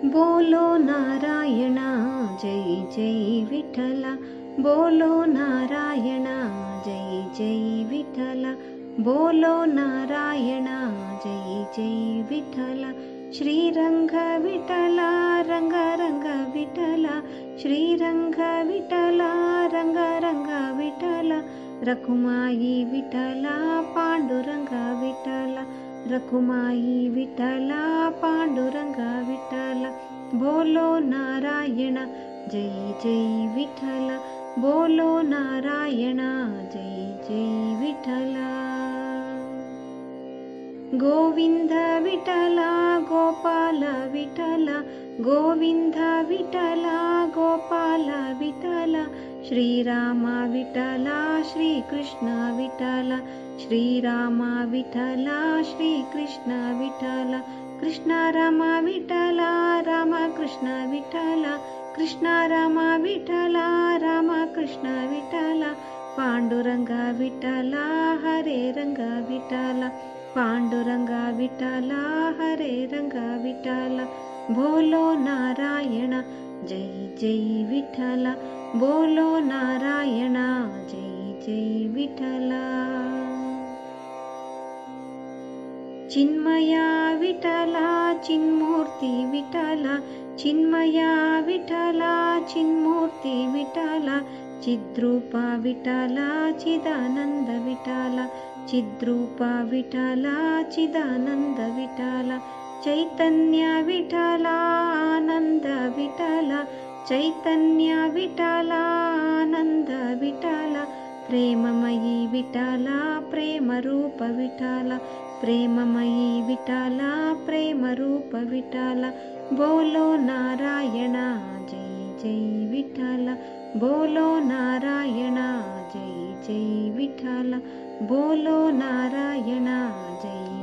बोलो नारायणा जय जय विठ्ठला, बोलो नारायणा जय जय विठ्ठला, बोलो नारायणा जय जय विठ्ठला. श्रीरंग विठ्ठला रंग रंग विठ्ठला, श्रीरंग विठ्ठला रंग रंग विठ्ठला, रखुमाई विठ्ठला पांडुरंग विठ्ठला, रखुमाई विठ्ठला पांडुरंग विठ्ठला. बोलो नारायणा जय जय विठ्ठला, बोलो नारायणा जय जय विठ्ठला. गोविंद विठ्ठला गोपाल विठ्ठला, गोविंद विठ्ठला गोपाल विठ्ठला, श्रीरामा विठ्ठला श्रीकृष्ण विठ्ठला, श्रीरामा विठ्ठला श्रीकृष्ण विठ्ठला, कृष्ण रामा विठ्ठला रामा कृष्ण विठ्ठला, कृष्ण रामा विठ्ठला रामा कृष्ण विठ्ठला, पांडुरंग विठ्ठला हरे रंग विठ्ठला, पांडुरंग विठ्ठला हरे रंग विठ्ठला. बोलो नारायणा जय जय विठ्ठला, बोलो नारायणा जय जय विठ्ठला. चिन्मया विठ्ठला चिन्मूर्ती विठ्ठला, चिन्मया विठ्ठला चिन्मूर्ती विठ्ठला, चिद्रूपा विठ्ठला चिदानंद विठ्ठला, चिद्रूपा विठ्ठला चिदानंद विठ्ठला, चैतन्य विठ्ठला आनंद विठ्ठला, चैतन्य विठ्ठला आनंद विठ्ठला, प्रेममयी विठ्ठला प्रेमरूप विठ्ठला, प्रेममयी विठ्ठला प्रेमरूप विठ्ठला. बोलो नारायणा जय जय विठ्ठला, बोलो नारायणा जय जय विठ्ठला, बोलो नारायणा जय